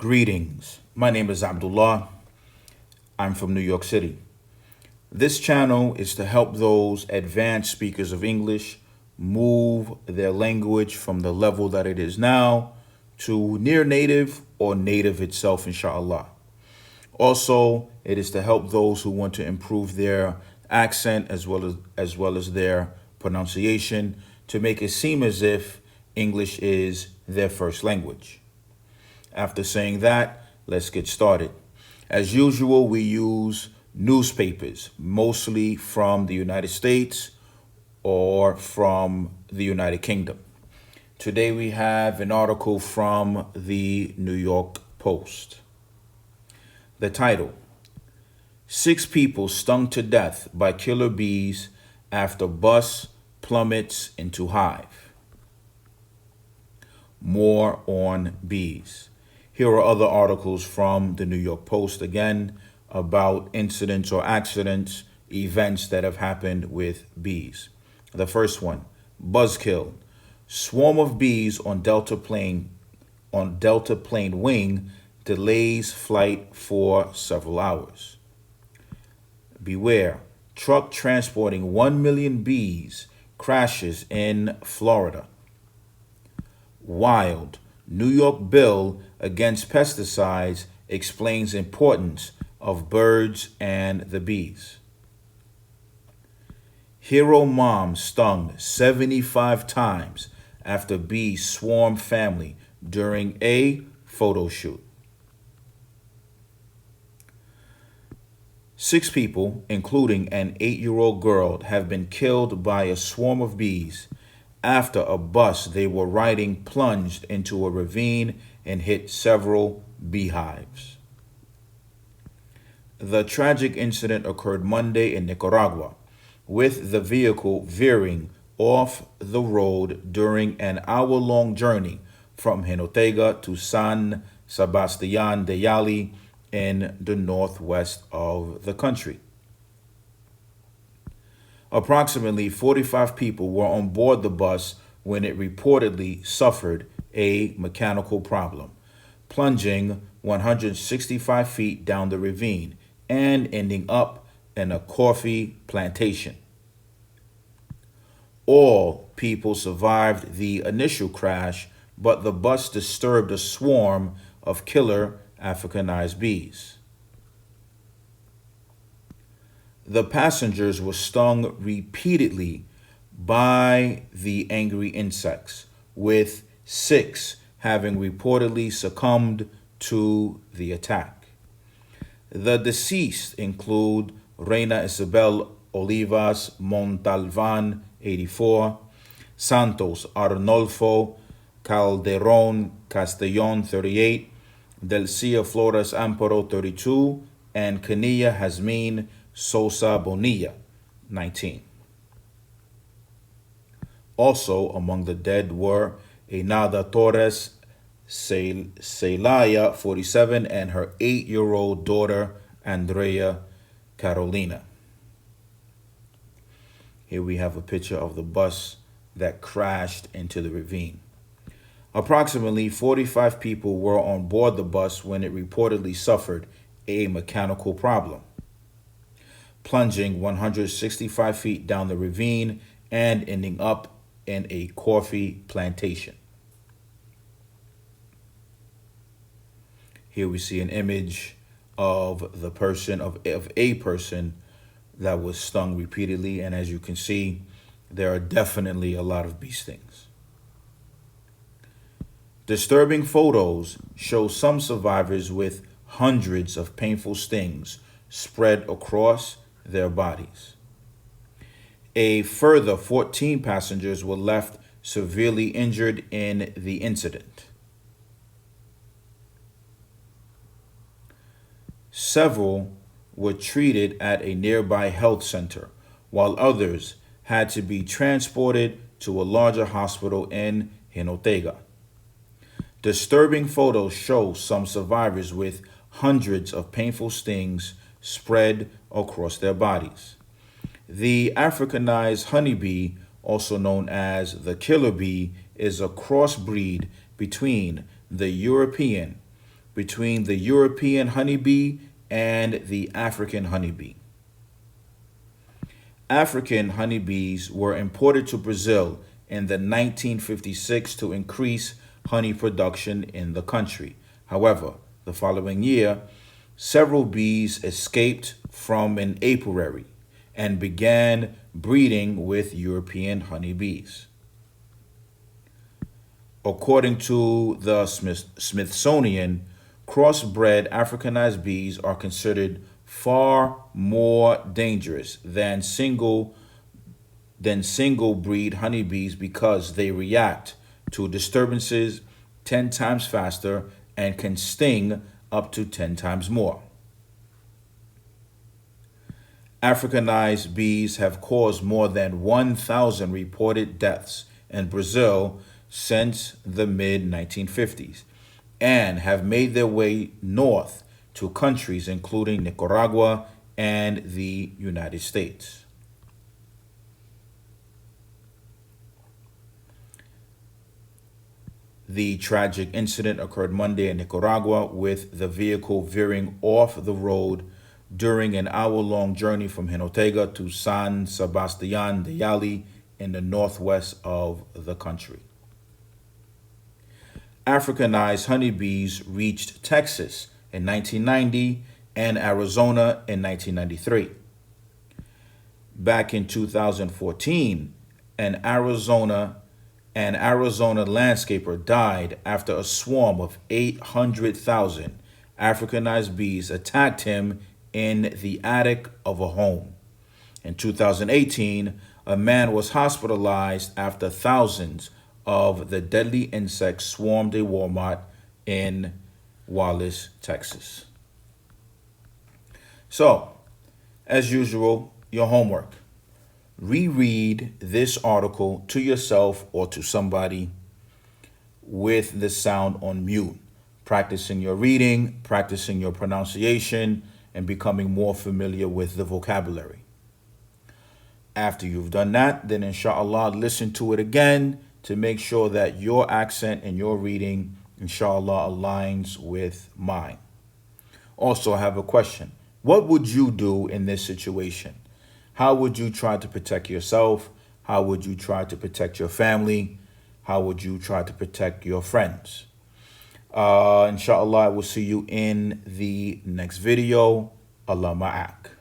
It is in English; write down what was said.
Greetings. My name is Abdullah. I'm from New York City. This channel is to help those advanced speakers of English move their language from the level that it is now to near native or native itself, inshallah. Also, it is to help those who want to improve their accent as well as their pronunciation to make it seem as if English is their first language. After saying that, let's get started. As usual, we use newspapers, mostly from the United States or from the United Kingdom. Today we have an article from the New York Post. The title: 6 people stung to death by killer bees after bus plummets into hive. More on bees. Here are other articles from the New York Post, again, about incidents or accidents, events that have happened with bees. The first one, buzzkill. Swarm of bees on Delta plane wing delays flight for several hours. Beware, truck transporting 1 million bees crashes in Florida. Wild, New York bill against pesticides explains importance of birds and the bees. Hero mom stung 75 times after bees swarm family during a photo shoot. 6 people, including an 8-year-old girl, have been killed by a swarm of bees after a bus they were riding plunged into a ravine and hit several beehives. The tragic incident occurred Monday in Nicaragua, with the vehicle veering off the road during an hour-long journey from Jinotega to San Sebastián de Yali in the northwest of the country. Approximately 45 people were on board the bus when it reportedly suffered a mechanical problem, plunging 165 feet down the ravine and ending up in a coffee plantation. All people survived the initial crash, but the bus disturbed a swarm of killer Africanized bees. The passengers were stung repeatedly by the angry insects, with 6 having reportedly succumbed to the attack. The deceased include Reina Isabel Olivas Montalvan, 84, Santos Arnolfo Calderon Castellon, 38, Delcia Flores Amparo, 32, and Kania Hasmin Sosa Bonilla, 19. Also among the dead were Enada Torres Celaya, 47, and her 8-year-old daughter, Andrea Carolina. Here we have a picture of the bus that crashed into the ravine. Approximately 45 people were on board the bus when it reportedly suffered a mechanical problem, plunging 165 feet down the ravine and ending up in a coffee plantation. Here we see an image of a person that was stung repeatedly, and as you can see, there are definitely a lot of bee stings. Disturbing photos show some survivors with hundreds of painful stings spread across their bodies. A further 14 passengers were left severely injured in the incident. Several were treated at a nearby health center, while others had to be transported to a larger hospital in Jinotega. Disturbing photos show some survivors with hundreds of painful stings spread across their bodies. The Africanized honeybee, also known as the killer bee, is a crossbreed between the European between the European honeybee and the African honeybee. African honeybees were imported to Brazil in the 1956 to increase honey production in the country. However, the following year, several bees escaped from an apiary and began breeding with European honeybees. According to the Smithsonian, crossbred Africanized bees are considered far more dangerous than single breed honeybees because they react to disturbances 10 times faster and can sting up to 10 times more. Africanized bees have caused more than 1,000 reported deaths in Brazil since the mid 1950s and have made their way north to countries including Nicaragua and the United States. The tragic incident occurred Monday in Nicaragua with the vehicle veering off the road during an hour-long journey from Jinotega to San Sebastián de Yali in the northwest of the country. Africanized honeybees reached Texas in 1990 and Arizona in 1993. Back in 2014, an Arizona landscaper died after a swarm of 800,000 Africanized bees attacked him in the attic of a home. In 2018, a man was hospitalized after thousands of the deadly insects swarmed a Walmart in Wallace, Texas. So, as usual, your homework. Reread this article to yourself or to somebody with the sound on mute, practicing your reading, practicing your pronunciation, and becoming more familiar with the vocabulary. After you've done that, then inshallah, listen to it again to make sure that your accent and your reading, inshallah, aligns with mine. Also, I have a question. What would you do in this situation? How would you try to protect yourself? How would you try to protect your family? How would you try to protect your friends? Inshallah, I will see you in the next video. Allah ma'ak.